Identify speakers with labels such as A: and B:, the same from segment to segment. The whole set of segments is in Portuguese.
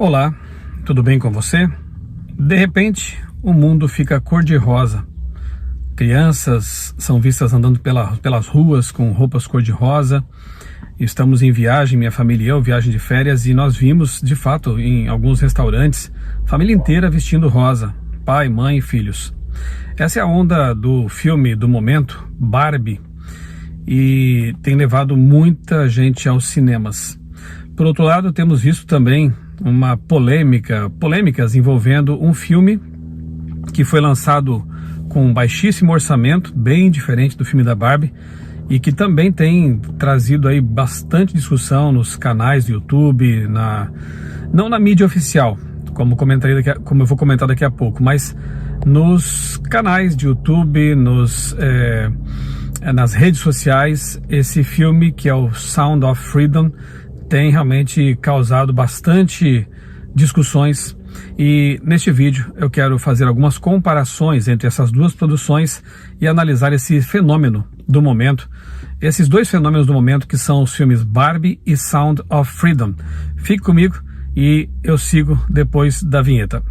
A: Olá, tudo bem com você? De repente, o mundo fica cor-de-rosa. Crianças são vistas andando pelas ruas com roupas cor-de-rosa. Estamos em viagem, minha família e eu, viagem de férias, e nós vimos, de fato, em alguns restaurantes, família inteira vestindo rosa, pai, mãe e filhos. Essa é a onda do filme do momento, Barbie, e tem levado muita gente aos cinemas. Por outro lado, temos visto também uma polêmicas envolvendo um filme que foi lançado com um baixíssimo orçamento, bem diferente do filme da Barbie, e que também tem trazido aí bastante discussão nos canais do YouTube, não na mídia oficial, como eu vou comentar daqui a pouco, mas nos canais de YouTube, nas redes sociais. Esse filme, que é o Sound of Freedom, tem realmente causado bastante discussões, e neste vídeo eu quero fazer algumas comparações entre essas duas produções e analisar esse fenômeno do momento, esses dois fenômenos do momento, que são os filmes Barbie e Sound of Freedom. Fique comigo e eu sigo depois da vinheta.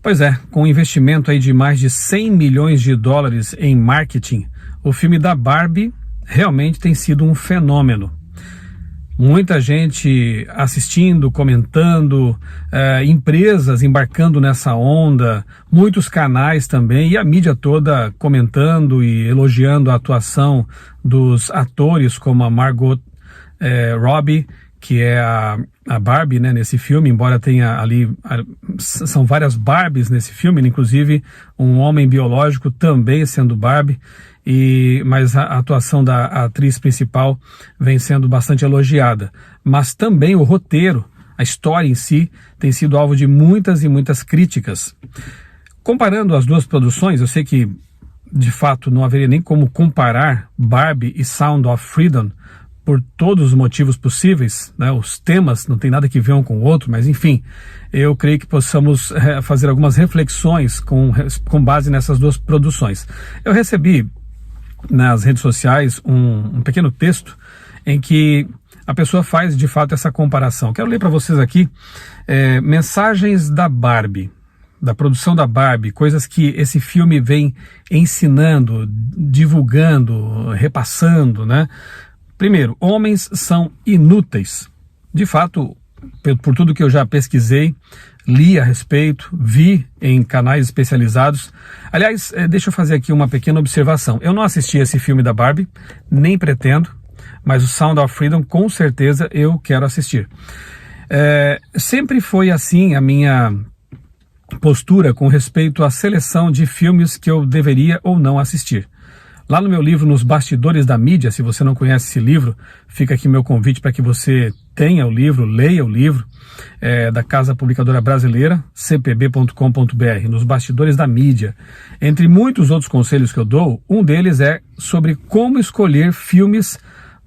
A: Pois é, com um investimento aí de mais de 100 milhões de dólares em marketing, o filme da Barbie realmente tem sido um fenômeno. Muita gente assistindo, comentando, empresas embarcando nessa onda, muitos canais também, e a mídia toda comentando e elogiando a atuação dos atores, como a Margot Robbie, que é a Barbie, né, nesse filme, embora tenha ali, são várias Barbies nesse filme, inclusive um homem biológico também sendo Barbie, mas a atuação da atriz principal vem sendo bastante elogiada. Mas também o roteiro, a história em si, tem sido alvo de muitas e muitas críticas. Comparando as duas produções, eu sei que de fato não haveria nem como comparar Barbie e Sound of Freedom, por todos os motivos possíveis, né? Os temas não tem nada que ver um com o outro, mas enfim, eu creio que possamos fazer algumas reflexões com base nessas duas produções. Eu recebi nas redes sociais um pequeno texto em que a pessoa faz de fato essa comparação. Quero ler para vocês aqui mensagens da Barbie, da produção da Barbie, coisas que esse filme vem ensinando, divulgando, repassando, né? Primeiro, homens são inúteis. De fato, por tudo que eu já pesquisei, li a respeito, vi em canais especializados. Aliás, deixa eu fazer aqui uma pequena observação. Eu não assisti esse filme da Barbie, nem pretendo, mas o Sound of Freedom, com certeza, eu quero assistir. Sempre foi assim a minha postura com respeito à seleção de filmes que eu deveria ou não assistir. Lá no meu livro, Nos Bastidores da Mídia, se você não conhece esse livro, fica aqui meu convite para que você tenha o livro, leia o livro, da Casa Publicadora Brasileira, cpb.com.br, Nos Bastidores da Mídia. Entre muitos outros conselhos que eu dou, um deles é sobre como escolher filmes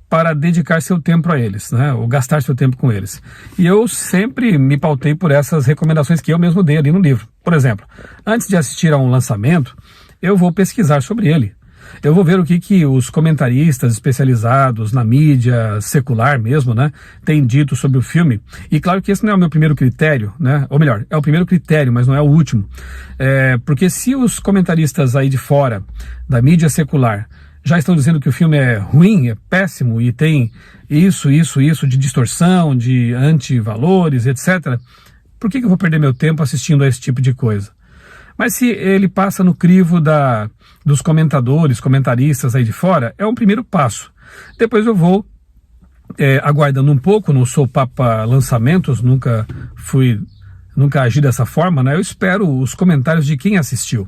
A: para dedicar seu tempo a eles, né, ou gastar seu tempo com eles. E eu sempre me pautei por essas recomendações que eu mesmo dei ali no livro. Por exemplo, antes de assistir a um lançamento, eu vou pesquisar sobre ele. Eu vou ver o que os comentaristas especializados na mídia secular mesmo, né, têm dito sobre o filme. E claro que esse não é o meu primeiro critério, né, ou melhor, é o primeiro critério, mas não é o último. Porque se os comentaristas aí de fora, da mídia secular, já estão dizendo que o filme é ruim, é péssimo e tem isso de distorção, de antivalores, etc., por que eu vou perder meu tempo assistindo a esse tipo de coisa? Mas se ele passa no crivo dos comentaristas aí de fora, é um primeiro passo. Depois eu vou aguardando um pouco, não sou papa lançamentos, nunca agi dessa forma, né? Eu espero os comentários de quem assistiu.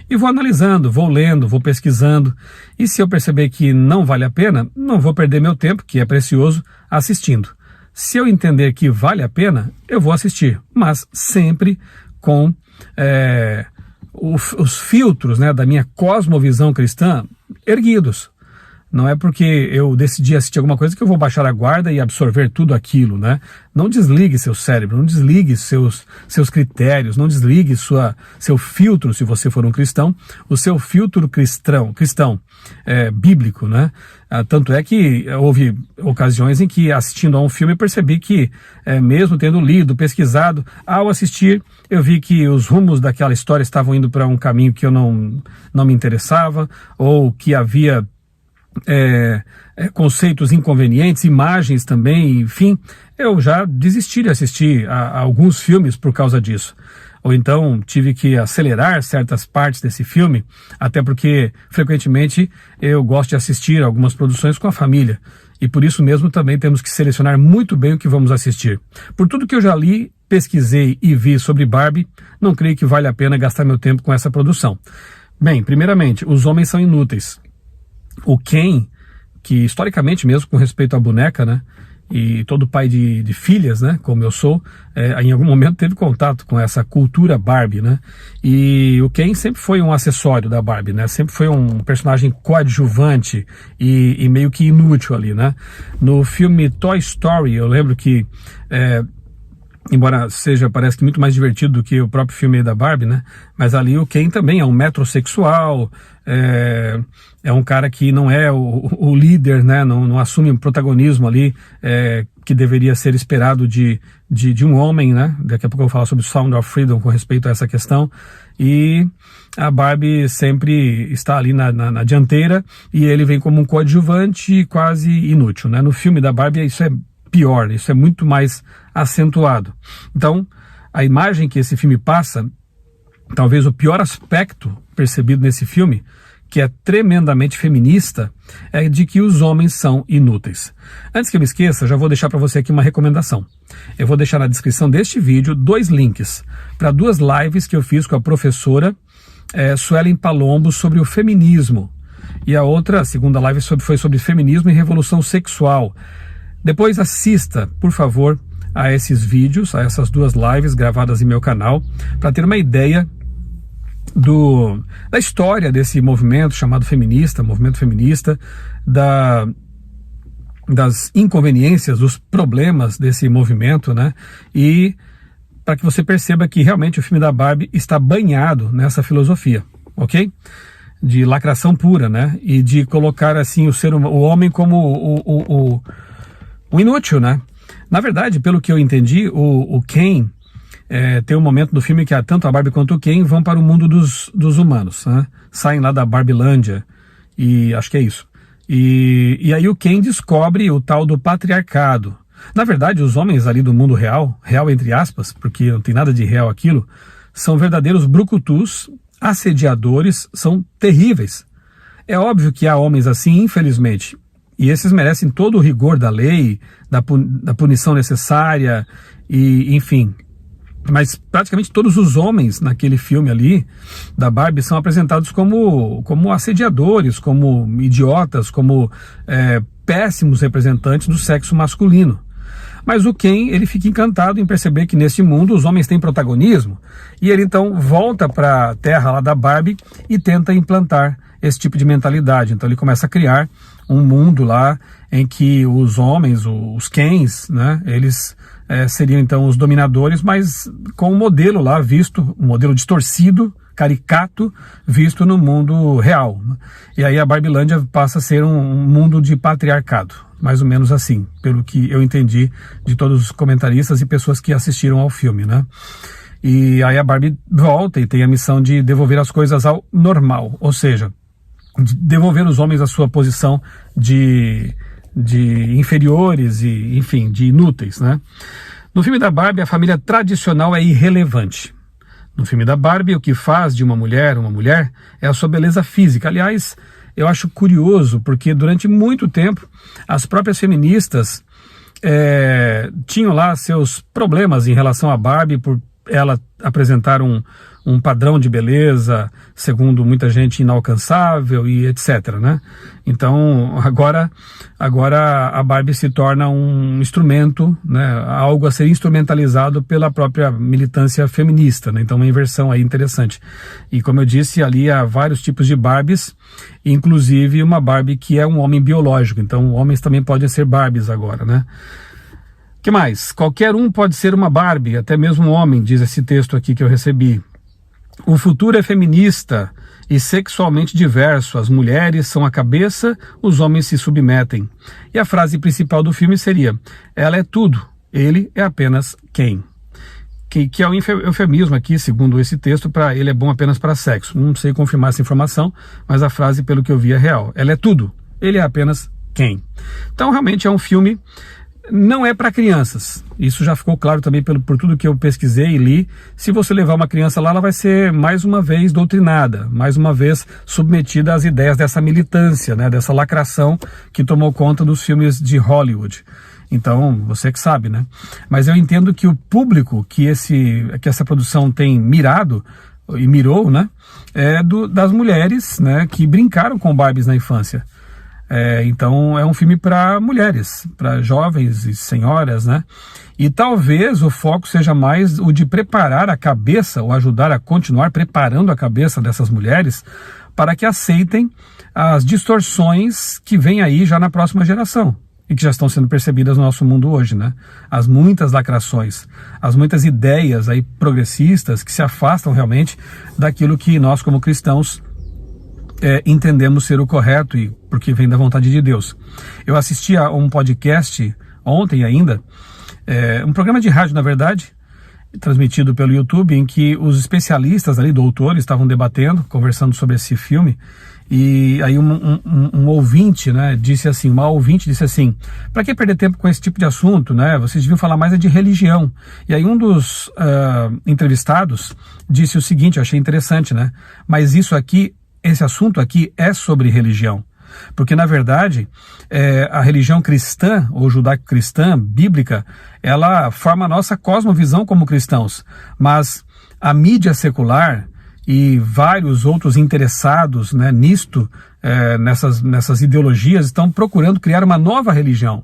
A: E vou analisando, vou lendo, vou pesquisando. E se eu perceber que não vale a pena, não vou perder meu tempo, que é precioso, assistindo. Se eu entender que vale a pena, eu vou assistir, mas sempre com os filtros, né, da minha cosmovisão cristã erguidos. Não é porque eu decidi assistir alguma coisa que eu vou baixar a guarda e absorver tudo aquilo, né? Não desligue seu cérebro, não desligue seus critérios, não desligue seu filtro, se você for um cristão, o seu filtro cristão bíblico, né? Tanto é que houve ocasiões em que, assistindo a um filme, eu percebi que, mesmo tendo lido, pesquisado, ao assistir, eu vi que os rumos daquela história estavam indo para um caminho que eu não me interessava, ou que havia conceitos inconvenientes, imagens também, enfim, eu já desisti de assistir a alguns filmes por causa disso. Ou então tive que acelerar certas partes desse filme, até porque frequentemente eu gosto de assistir algumas produções com a família. E por isso mesmo também temos que selecionar muito bem o que vamos assistir. Por tudo que eu já li, pesquisei e vi sobre Barbie, não creio que vale a pena gastar meu tempo com essa produção. Bem, primeiramente, os homens são inúteis. O Ken, que historicamente mesmo com respeito à boneca, né? E todo pai de filhas, né, como eu sou, em algum momento teve contato com essa cultura Barbie, né, e o Ken sempre foi um acessório da Barbie, né, sempre foi um personagem coadjuvante e meio que inútil ali, né. No filme Toy Story, eu lembro que, embora parece que muito mais divertido do que o próprio filme da Barbie, né, mas ali o Ken também é um metrosexual, é um cara que não é o líder, né? Não assume um protagonismo ali que deveria ser esperado de um homem, né? Daqui a pouco eu vou falar sobre Sound of Freedom com respeito a essa questão. E a Barbie sempre está ali na dianteira e ele vem como um coadjuvante quase inútil, né? No filme da Barbie isso é pior, isso é muito mais acentuado. Então, a imagem que esse filme passa, talvez o pior aspecto percebido nesse filme, que é tremendamente feminista, é de que os homens são inúteis. Antes que eu me esqueça, já vou deixar para você aqui uma recomendação. Eu vou deixar na descrição deste vídeo 2 links para 2 lives que eu fiz com a professora Suelen Palombo sobre o feminismo. E a segunda live foi sobre feminismo e revolução sexual. Depois assista, por favor, a esses vídeos, a essas 2 lives gravadas em meu canal, para ter uma ideia da história desse movimento chamado movimento feminista, das inconveniências, dos problemas desse movimento, né? E para que você perceba que realmente o filme da Barbie está banhado nessa filosofia, ok? De lacração pura, né? E de colocar assim o homem como o inútil, né? Na verdade, pelo que eu entendi, o Ken tem um momento do filme que tanto a Barbie quanto o Ken vão para o mundo dos humanos, né? Saem lá da Barbilândia, e acho que é isso. E aí o Ken descobre o tal do patriarcado. Na verdade, os homens ali do mundo real entre aspas, porque não tem nada de real aquilo, são verdadeiros brucutus, assediadores, são terríveis. É óbvio que há homens assim, infelizmente, e esses merecem todo o rigor da lei, da punição necessária, e enfim. Mas praticamente todos os homens naquele filme ali, da Barbie, são apresentados como assediadores, como idiotas, como péssimos representantes do sexo masculino. Mas o Ken, ele fica encantado em perceber que nesse mundo os homens têm protagonismo, e ele então volta para a terra lá da Barbie e tenta implantar esse tipo de mentalidade. Então ele começa a criar um mundo lá em que os homens, os Kens, né, eles seriam então os dominadores, mas com um modelo lá visto, um modelo distorcido, caricato, visto no mundo real. E aí a Barbilândia passa a ser um mundo de patriarcado, mais ou menos assim, pelo que eu entendi de todos os comentaristas e pessoas que assistiram ao filme, né? E aí a Barbie volta e tem a missão de devolver as coisas ao normal, ou seja, de devolver os homens à sua posição de inferiores e, enfim, de inúteis, né? No filme da Barbie, a família tradicional é irrelevante. No filme da Barbie, o que faz de uma mulher é a sua beleza física. Aliás, eu acho curioso, porque durante muito tempo, as próprias feministas tinham lá seus problemas em relação à Barbie por ela apresentar um padrão de beleza, segundo muita gente, inalcançável e etc, né? Então, agora a Barbie se torna um instrumento, né? Algo a ser instrumentalizado pela própria militância feminista, né? Então, uma inversão aí interessante. E como eu disse, ali há vários tipos de Barbies, inclusive uma Barbie que é um homem biológico. Então, homens também podem ser Barbies agora, né? Que mais? Qualquer um pode ser uma Barbie, até mesmo um homem, diz esse texto aqui que eu recebi. O futuro é feminista e sexualmente diverso. As mulheres são a cabeça, os homens se submetem. E a frase principal do filme seria: ela é tudo, ele é apenas quem? Que é um eufemismo aqui, segundo esse texto, para ele é bom apenas para sexo. Não sei confirmar essa informação, mas a frase, pelo que eu vi, é real. Ela é tudo, ele é apenas quem? Então, realmente é um filme... Não é para crianças, isso já ficou claro também por tudo que eu pesquisei e li. Se você levar uma criança lá, ela vai ser mais uma vez doutrinada, mais uma vez submetida às ideias dessa militância, né, dessa lacração que tomou conta dos filmes de Hollywood. Então, você que sabe, né? Mas eu entendo que o público que essa produção tem mirado e mirou, né, é das mulheres, né, que brincaram com Barbies na infância. Então é um filme para mulheres, para jovens e senhoras, né? E talvez o foco seja mais o de preparar a cabeça, ou ajudar a continuar preparando a cabeça dessas mulheres para que aceitem as distorções que vêm aí já na próxima geração e que já estão sendo percebidas no nosso mundo hoje, né? As muitas lacrações, as muitas ideias aí progressistas que se afastam realmente daquilo que nós como cristãos entendemos ser o correto, e porque vem da vontade de Deus. Eu assisti a um podcast ontem ainda, um programa de rádio, na verdade, transmitido pelo YouTube, em que os especialistas ali, doutores, estavam debatendo, conversando sobre esse filme, e aí um ouvinte, né, uma ouvinte disse assim: para que perder tempo com esse tipo de assunto, né? Vocês deviam falar mais de religião. E aí um dos entrevistados disse o seguinte, eu achei interessante, né? Mas esse assunto aqui é sobre religião, porque na verdade a religião cristã ou judaico-cristã, bíblica, ela forma a nossa cosmovisão como cristãos, mas a mídia secular e vários outros interessados, né, nessas ideologias estão procurando criar uma nova religião,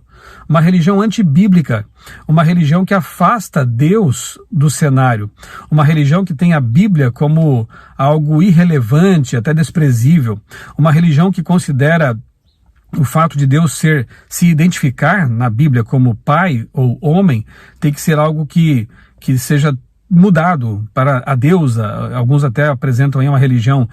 A: uma religião antibíblica, uma religião que afasta Deus do cenário, uma religião que tem a Bíblia como algo irrelevante, até desprezível, uma religião que considera o fato de Deus se identificar na Bíblia como pai ou homem, tem que ser algo que seja mudado para a deusa. Alguns até apresentam aí uma religião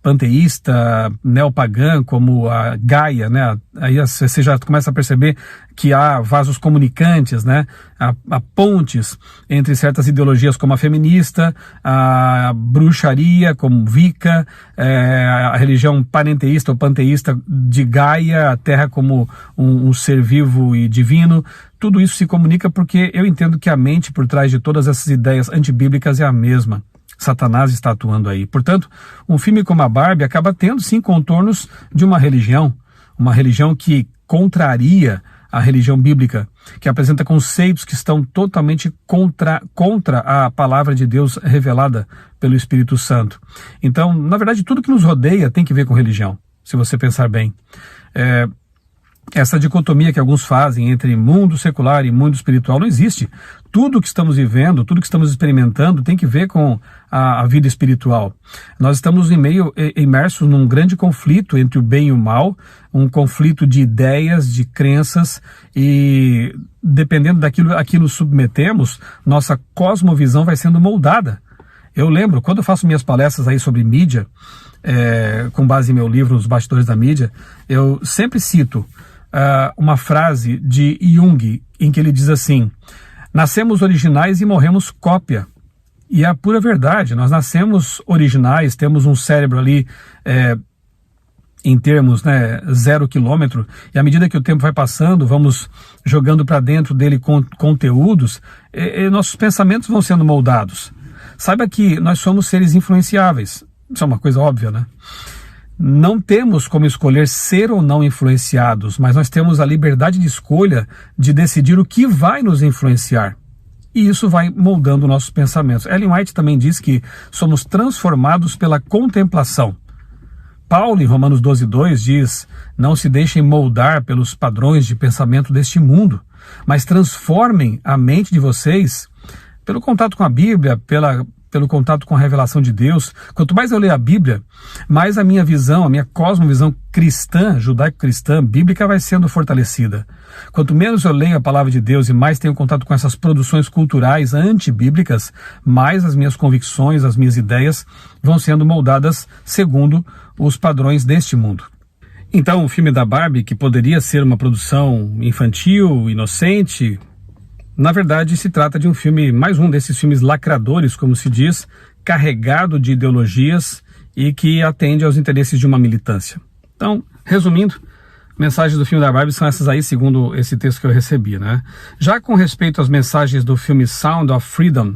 A: panteísta, neopagã, como a Gaia, né? Aí você já começa a perceber que há vasos comunicantes, né? Há pontes entre certas ideologias como a feminista, a bruxaria como Wicca, a religião panenteísta ou panteísta de Gaia, a Terra como um ser vivo e divino. Tudo isso se comunica porque eu entendo que a mente por trás de todas essas ideias antibíblicas é a mesma. Satanás está atuando aí. Portanto, um filme como a Barbie acaba tendo sim contornos de uma religião que contraria a religião bíblica, que apresenta conceitos que estão totalmente contra a palavra de Deus revelada pelo Espírito Santo. Então, na verdade, tudo que nos rodeia tem que ver com religião, se você pensar bem. Essa dicotomia que alguns fazem entre mundo secular e mundo espiritual não existe. Tudo que estamos vivendo, tudo que estamos experimentando tem que ver com a vida espiritual. Nós estamos imersos num grande conflito entre o bem e o mal, um conflito de ideias, de crenças, e dependendo daquilo submetemos, nossa cosmovisão vai sendo moldada. Eu lembro, quando eu faço minhas palestras aí sobre mídia, com base em meu livro, Os Bastidores da Mídia, eu sempre cito uma frase de Jung, em que ele diz assim: nascemos originais e morremos cópia. E é a pura verdade, nós nascemos originais, temos um cérebro ali em termos, né, 0 quilômetro, e à medida que o tempo vai passando, vamos jogando para dentro dele conteúdos, e nossos pensamentos vão sendo moldados. Saiba que nós somos seres influenciáveis, isso é uma coisa óbvia, né? Não temos como escolher ser ou não influenciados, mas nós temos a liberdade de escolha de decidir o que vai nos influenciar. e isso vai moldando nossos pensamentos. Ellen White também diz que somos transformados pela contemplação. Paulo, em Romanos 12:2, diz: não se deixem moldar pelos padrões de pensamento deste mundo, mas transformem a mente de vocês pelo contato com a Bíblia, pelo contato com a revelação de Deus. Quanto mais eu leio a Bíblia, mais a minha visão, a minha cosmovisão cristã, judaico-cristã, bíblica, vai sendo fortalecida. Quanto menos eu leio a palavra de Deus e mais tenho contato com essas produções culturais antibíblicas, mais as minhas convicções, as minhas ideias vão sendo moldadas segundo os padrões deste mundo. Então, o filme da Barbie, que poderia ser uma produção infantil, inocente, na verdade se trata de um filme, mais um desses filmes lacradores, como se diz, carregado de ideologias e que atende aos interesses de uma militância. Então, resumindo, mensagens do filme da Barbie são essas aí, segundo esse texto que eu recebi, né? Já com respeito às mensagens do filme Sound of Freedom,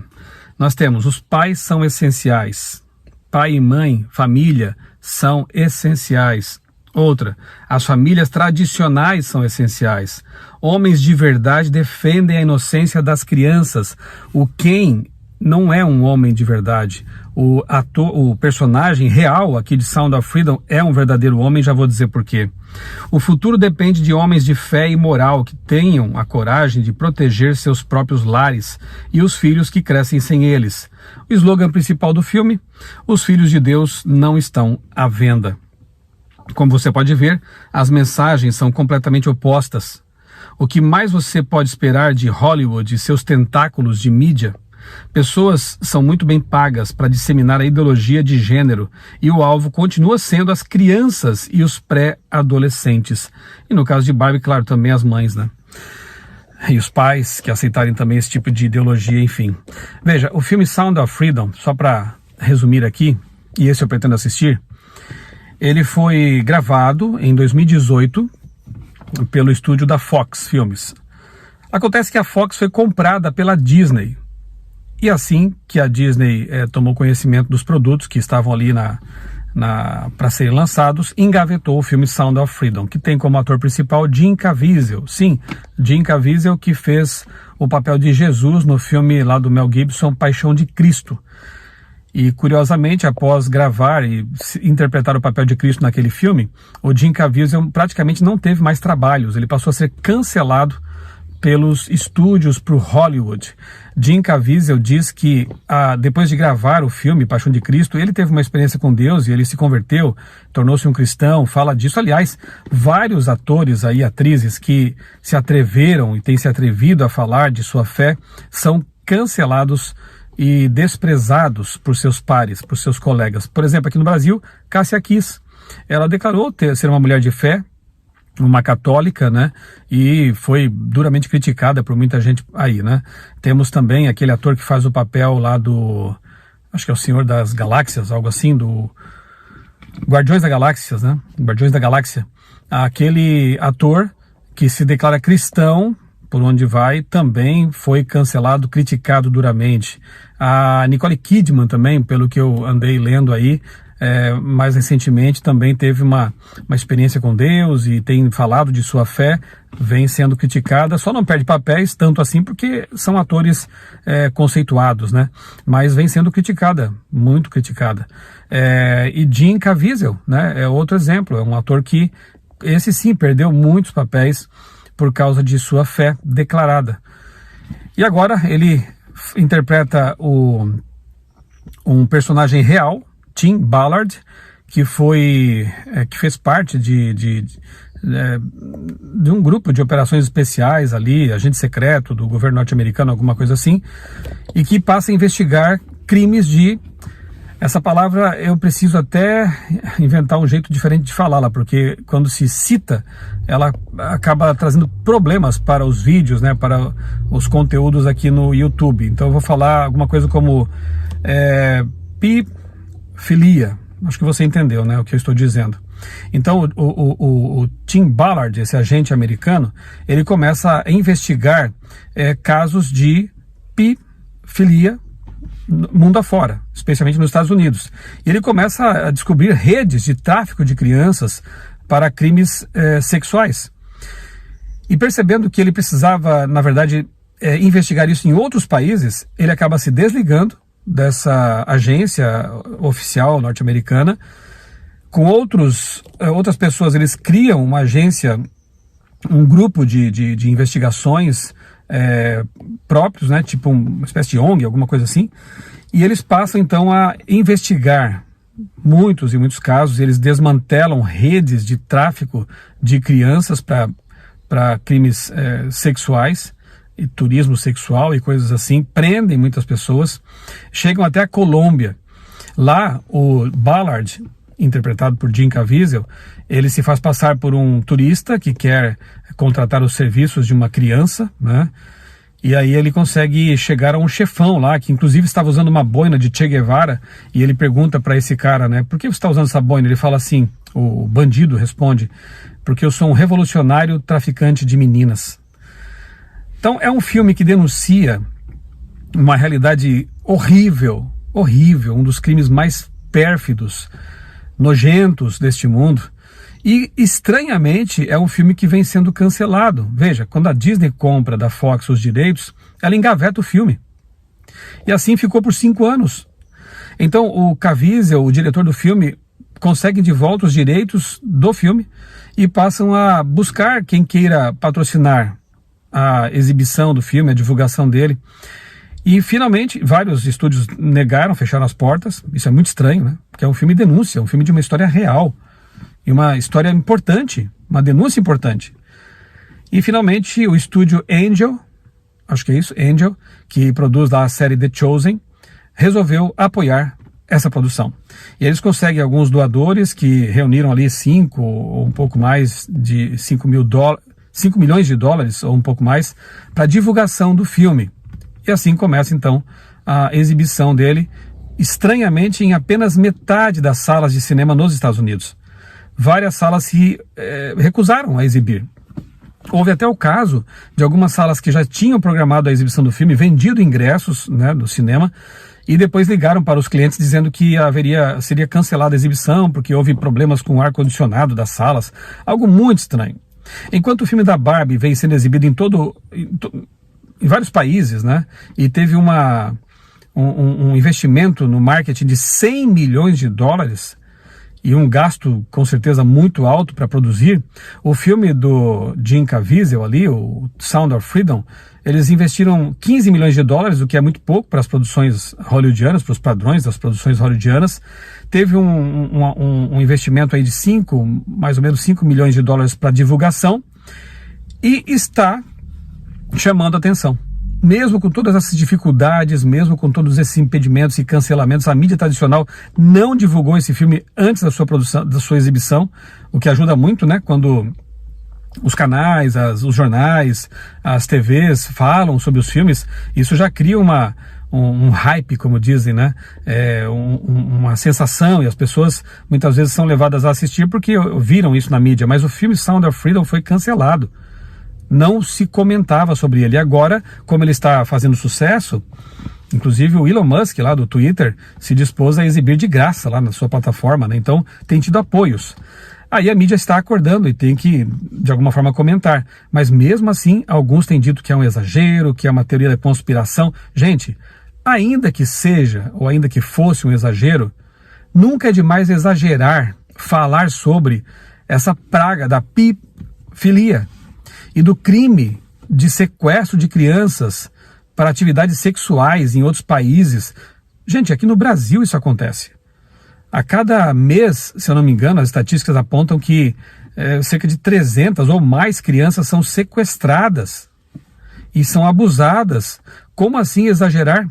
A: nós temos: os pais são essenciais. Pai e mãe, família, são essenciais. Outra: as famílias tradicionais são essenciais. Homens de verdade defendem a inocência das crianças. O Ken não é um homem de verdade. O personagem real aqui de Sound of Freedom é um verdadeiro homem, já vou dizer por quê. O futuro depende de homens de fé e moral que tenham a coragem de proteger seus próprios lares e os filhos que crescem sem eles. O slogan principal do filme: os filhos de Deus não estão à venda. Como você pode ver, as mensagens são completamente opostas. O que mais você pode esperar de Hollywood e seus tentáculos de mídia? Pessoas são muito bem pagas para disseminar a ideologia de gênero e o alvo continua sendo as crianças e os pré-adolescentes. E no caso de Barbie, claro, também as mães, né? E os pais que aceitarem também esse tipo de ideologia, enfim. Veja, o filme Sound of Freedom, só para resumir aqui, e esse eu pretendo assistir, ele foi gravado em 2018 pelo estúdio da Fox Filmes. Acontece que a Fox foi comprada pela Disney. E assim que a Disney tomou conhecimento dos produtos que estavam ali para serem lançados, engavetou o filme Sound of Freedom, que tem como ator principal Jim Caviezel. Sim, Jim Caviezel, que fez o papel de Jesus no filme lá do Mel Gibson, Paixão de Cristo. E, curiosamente, após gravar e interpretar o papel de Cristo naquele filme, o Jim Caviezel praticamente não teve mais trabalhos. Ele passou a ser cancelado pelos estúdios para o Hollywood. Jim Caviezel diz que depois de gravar o filme Paixão de Cristo, ele teve uma experiência com Deus e ele se converteu, tornou-se um cristão, fala disso. Aliás, vários atores aí, atrizes que se atreveram e têm se atrevido a falar de sua fé, são cancelados e desprezados por seus pares, por seus colegas. Por exemplo, aqui no Brasil, Cássia Kiss, ela declarou ser uma mulher de fé, uma católica, né, e foi duramente criticada por muita gente aí, né. Temos também aquele ator que faz o papel lá do, acho que é o Senhor das Galáxias, algo assim, do Guardiões da Galáxia, né, Guardiões da Galáxia. Aquele ator que se declara cristão, por onde vai, também foi cancelado, criticado duramente. A Nicole Kidman também, pelo que eu andei lendo aí, mais recentemente também teve uma experiência com Deus e tem falado de sua fé, vem sendo criticada, só não perde papéis tanto assim porque são atores conceituados, né? Mas vem sendo criticada, muito criticada. E Jim Caviezel, né, é outro exemplo, é um ator que, esse sim, perdeu muitos papéis por causa de sua fé declarada. E agora ele interpreta um personagem real, Tim Ballard, que fez parte de um grupo de operações especiais ali, agente secreto do governo norte-americano, alguma coisa assim, e que passa a investigar crimes de... Essa palavra eu preciso até inventar um jeito diferente de falá-la, porque quando se cita, ela acaba trazendo problemas para os vídeos, né, para os conteúdos aqui no YouTube. Então eu vou falar alguma coisa como pedofilia. Acho que você entendeu, né, o que eu estou dizendo. Então o Tim Ballard, esse agente americano, ele começa a investigar casos de pedofilia mundo afora, especialmente nos Estados Unidos. E ele começa a descobrir redes de tráfico de crianças para crimes sexuais. E percebendo que ele precisava, na verdade, investigar isso em outros países, ele acaba se desligando dessa agência oficial norte-americana. Com outras pessoas, eles criam uma agência, um grupo de investigações próprios, né, tipo uma espécie de ONG, alguma coisa assim, e eles passam então a investigar muitos e muitos casos. Eles desmantelam redes de tráfico de crianças para crimes sexuais e turismo sexual e coisas assim, prendem muitas pessoas, chegam até a Colômbia. Lá o Ballard, interpretado por Jim Caviezel, ele se faz passar por um turista que quer contratar os serviços de uma criança, né? E aí ele consegue chegar a um chefão lá, que inclusive estava usando uma boina de Che Guevara, e ele pergunta para esse cara, né, por que você está usando essa boina? Ele fala assim, o bandido responde, porque eu sou um revolucionário traficante de meninas. Então é um filme que denuncia uma realidade horrível, um dos crimes mais pérfidos, nojentos deste mundo. E, estranhamente, é um filme que vem sendo cancelado. Veja, quando a Disney compra da Fox os direitos, ela engaveta o filme. E assim ficou por 5 anos. Então, o Caviezel, o diretor do filme, consegue de volta os direitos do filme e passam a buscar quem queira patrocinar a exibição do filme, a divulgação dele. E, finalmente, vários estúdios negaram, fecharam as portas. Isso é muito estranho, né? Porque é um filme de denúncia, um filme de uma história real. E uma história importante, uma denúncia importante. E, finalmente, o estúdio Angel, acho que é isso, Angel, que produz lá a série The Chosen, resolveu apoiar essa produção. E eles conseguem alguns doadores que reuniram ali 5 ou um pouco mais de 5 milhões de dólares, ou um pouco mais, para a divulgação do filme. E assim começa, então, a exibição dele, estranhamente, em apenas metade das salas de cinema nos Estados Unidos. Várias salas se recusaram a exibir. Houve até o caso de algumas salas que já tinham programado a exibição do filme, vendido ingressos, né, do cinema, e depois ligaram para os clientes dizendo que seria cancelada a exibição porque houve problemas com o ar-condicionado das salas. Algo muito estranho. Enquanto o filme da Barbie vem sendo exibido em vários países, né, e teve um investimento no marketing de 100 milhões de dólares, e um gasto com certeza muito alto para produzir, o filme do Jim Caviezel ali, o Sound of Freedom, eles investiram 15 milhões de dólares, o que é muito pouco para as produções hollywoodianas, para os padrões das produções hollywoodianas. Teve um investimento aí de mais ou menos 5 milhões de dólares para divulgação, e está chamando a atenção. Mesmo com todas essas dificuldades, mesmo com todos esses impedimentos e cancelamentos, a mídia tradicional não divulgou esse filme antes da sua produção, da sua exibição, o que ajuda muito, né? Quando os canais, os jornais, as TVs falam sobre os filmes, isso já cria um hype, como dizem, né? Uma sensação, e as pessoas muitas vezes são levadas a assistir porque viram isso na mídia, mas o filme Sound of Freedom foi cancelado. Não se comentava sobre ele. Agora, como ele está fazendo sucesso, inclusive o Elon Musk lá do Twitter se dispôs a exibir de graça lá na sua plataforma, né? Então tem tido apoios. Aí a mídia está acordando e tem que, de alguma forma, comentar. Mas mesmo assim, alguns têm dito que é um exagero, que é uma teoria da conspiração. Gente, ainda que seja, ou ainda que fosse um exagero, nunca é demais exagerar, falar sobre essa praga da pedofilia e do crime de sequestro de crianças para atividades sexuais em outros países. Gente, aqui no Brasil isso acontece. A cada mês, se eu não me engano, as estatísticas apontam que cerca de 300 ou mais crianças são sequestradas e são abusadas. Como assim exagerar?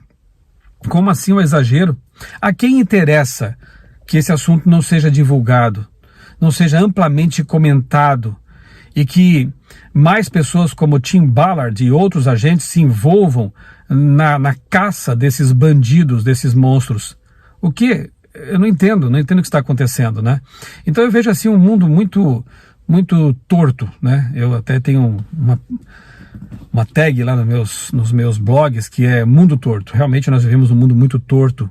A: Como assim um exagero? A quem interessa que esse assunto não seja divulgado, não seja amplamente comentado, e que mais pessoas como Tim Ballard e outros agentes se envolvam na caça desses bandidos, desses monstros? O que? Eu não entendo o que está acontecendo, né? Então eu vejo assim um mundo muito, muito torto, né? Eu até tenho uma tag lá nos meus blogs que é Mundo Torto. Realmente nós vivemos um mundo muito torto.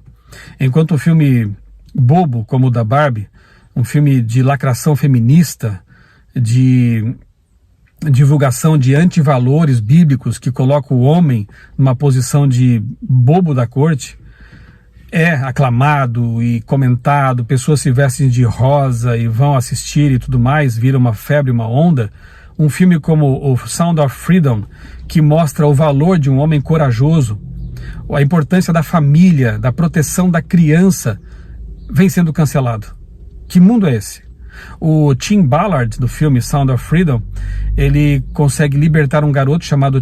A: Enquanto um filme bobo como o da Barbie, um filme de lacração feminista, de divulgação de antivalores bíblicos que coloca o homem numa posição de bobo da corte, é aclamado e comentado, pessoas se vestem de rosa e vão assistir e tudo mais, vira uma febre, uma onda. Um filme como o Sound of Freedom, que mostra o valor de um homem corajoso, a importância da família, da proteção da criança, vem sendo cancelado. Que mundo é esse? O Tim Ballard, do filme Sound of Freedom, ele consegue libertar um garoto chamado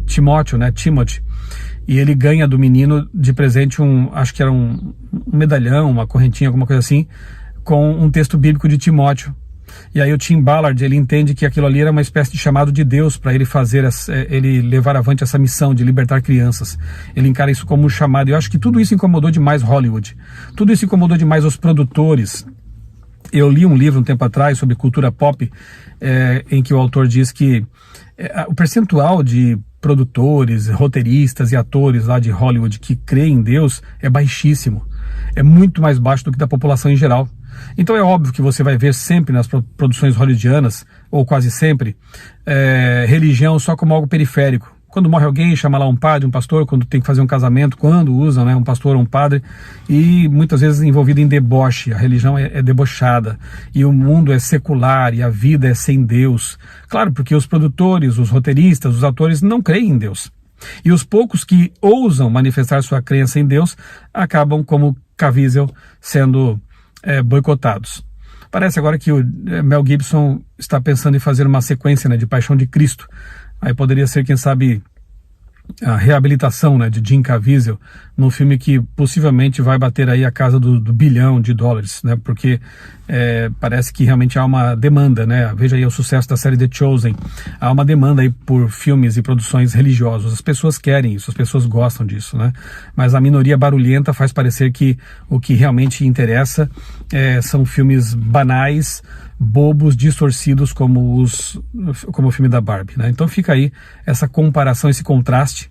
A: Timóteo, né? Timothy, e ele ganha do menino de presente acho que era um medalhão, uma correntinha, alguma coisa assim, com um texto bíblico de Timóteo. E aí o Tim Ballard, ele entende que aquilo ali era uma espécie de chamado de Deus para ele ele levar avante essa missão de libertar crianças. Ele encara isso como um chamado. E eu acho que tudo isso incomodou demais Hollywood. Tudo isso incomodou demais os produtores. Eu li um livro um tempo atrás sobre cultura pop, em que o autor diz que o percentual de produtores, roteiristas e atores lá de Hollywood que creem em Deus é baixíssimo. É muito mais baixo do que da população em geral. Então é óbvio que você vai ver sempre nas produções hollywoodianas, ou quase sempre, religião só como algo periférico. Quando morre alguém, chama lá um padre, um pastor, quando tem que fazer um casamento, quando usam, né, um pastor ou um padre, e muitas vezes envolvido em deboche. A religião é debochada, e o mundo é secular, e a vida é sem Deus. Claro, porque os produtores, os roteiristas, os atores não creem em Deus. E os poucos que ousam manifestar sua crença em Deus acabam, como Caviezel, sendo boicotados. Parece agora que o Mel Gibson está pensando em fazer uma sequência, né, de Paixão de Cristo. Aí poderia ser, quem sabe, a reabilitação, né, de Jim Caviezel, num filme que possivelmente vai bater aí a casa do $1 bilhão, né, porque parece que realmente há uma demanda, né, veja aí o sucesso da série The Chosen, há uma demanda aí por filmes e produções religiosos, as pessoas querem isso, as pessoas gostam disso, né, mas a minoria barulhenta faz parecer que o que realmente interessa são filmes banais, bobos, distorcidos como o filme da Barbie, né? Então fica aí essa comparação, esse contraste.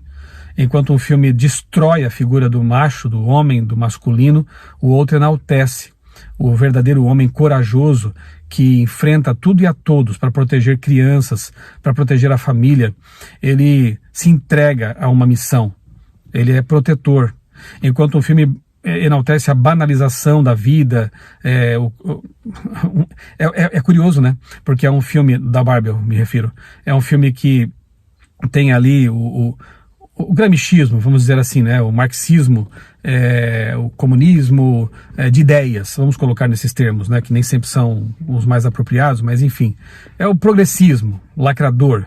A: Enquanto um filme destrói a figura do macho, do homem, do masculino, o outro enaltece o verdadeiro homem corajoso que enfrenta tudo e a todos para proteger crianças, para proteger a família. Ele se entrega a uma missão, ele é protetor. Enquanto um filme enaltece a banalização da vida, é curioso, né? Porque é um filme da Barbie, eu me refiro. É um filme que tem ali o gramscismo, vamos dizer assim, né? O marxismo, o comunismo de ideias, vamos colocar nesses termos, né? Que nem sempre são os mais apropriados, mas enfim. É o progressismo, lacrador.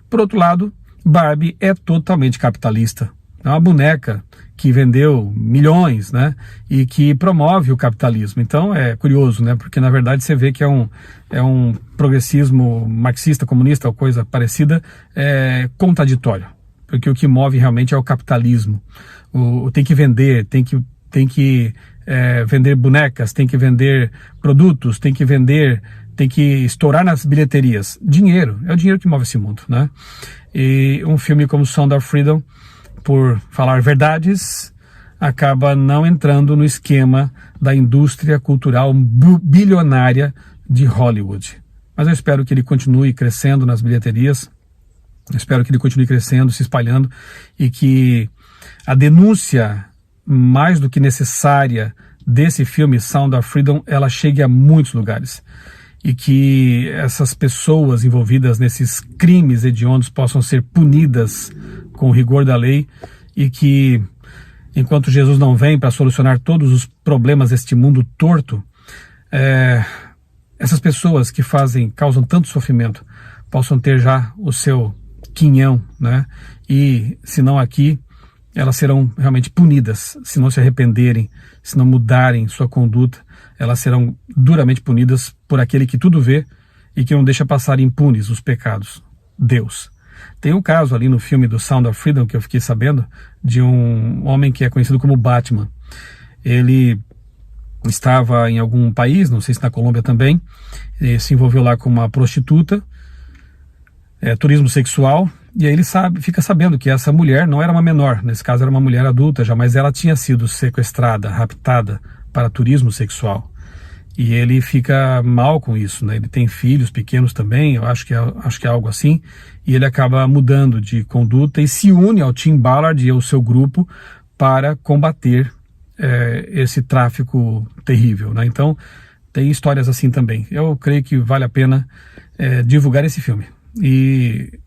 A: Por outro lado, Barbie é totalmente capitalista. É uma boneca que vendeu milhões, né, e que promove o capitalismo. Então é curioso, né, porque na verdade você vê que é um progressismo marxista, comunista ou coisa parecida, contraditório, porque o que move realmente é o capitalismo. Tem que vender, tem que vender bonecas, tem que vender produtos, tem que estourar nas bilheterias. Dinheiro, é o dinheiro que move esse mundo, né? E um filme como Sound of Freedom, por falar verdades, acaba não entrando no esquema da indústria cultural bilionária de Hollywood. Mas eu espero que ele continue crescendo nas bilheterias, eu espero que ele continue crescendo, se espalhando, e que a denúncia mais do que necessária desse filme, Sound of Freedom, ela chegue a muitos lugares. E que essas pessoas envolvidas nesses crimes hediondos possam ser punidas com o rigor da lei, e que, enquanto Jesus não vem para solucionar todos os problemas deste mundo torto, essas pessoas que causam tanto sofrimento, possam ter já o seu quinhão, né? E, se não aqui, elas serão realmente punidas, se não se arrependerem, se não mudarem sua conduta, elas serão duramente punidas por aquele que tudo vê e que não deixa passar impunes os pecados, Deus. Tem um caso ali no filme do Sound of Freedom que eu fiquei sabendo, de um homem que é conhecido como Batman. Ele estava em algum país, não sei se na Colômbia também, se envolveu lá com uma prostituta, turismo sexual, e aí ele fica sabendo que essa mulher não era uma menor, nesse caso era uma mulher adulta já, mas ela tinha sido sequestrada, raptada para turismo sexual. E ele fica mal com isso, né? Ele tem filhos pequenos também, eu acho que é algo assim, e ele acaba mudando de conduta e se une ao Tim Ballard e ao seu grupo para combater esse tráfico terrível, né? Então, tem histórias assim também. Eu creio que vale a pena divulgar esse filme e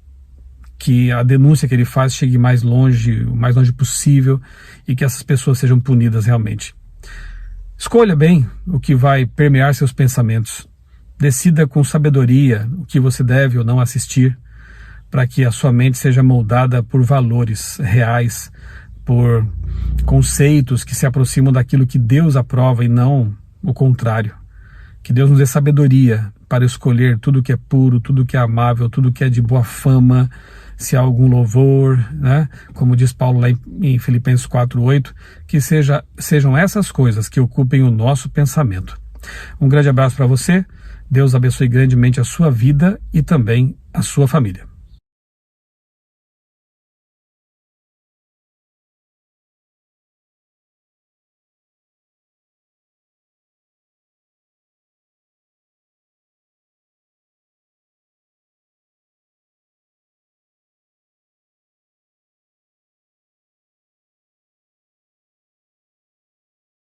A: que a denúncia que ele faz chegue o mais longe possível e que essas pessoas sejam punidas realmente. Escolha bem o que vai permear seus pensamentos. Decida com sabedoria o que você deve ou não assistir, para que a sua mente seja moldada por valores reais, por conceitos que se aproximam daquilo que Deus aprova e não o contrário. Que Deus nos dê sabedoria para escolher tudo que é puro, tudo que é amável, tudo que é de boa fama, se há algum louvor, né? Como diz Paulo lá em Filipenses 4:8, que sejam essas coisas que ocupem o nosso pensamento. Um grande abraço para você, Deus abençoe grandemente a sua vida e também a sua família.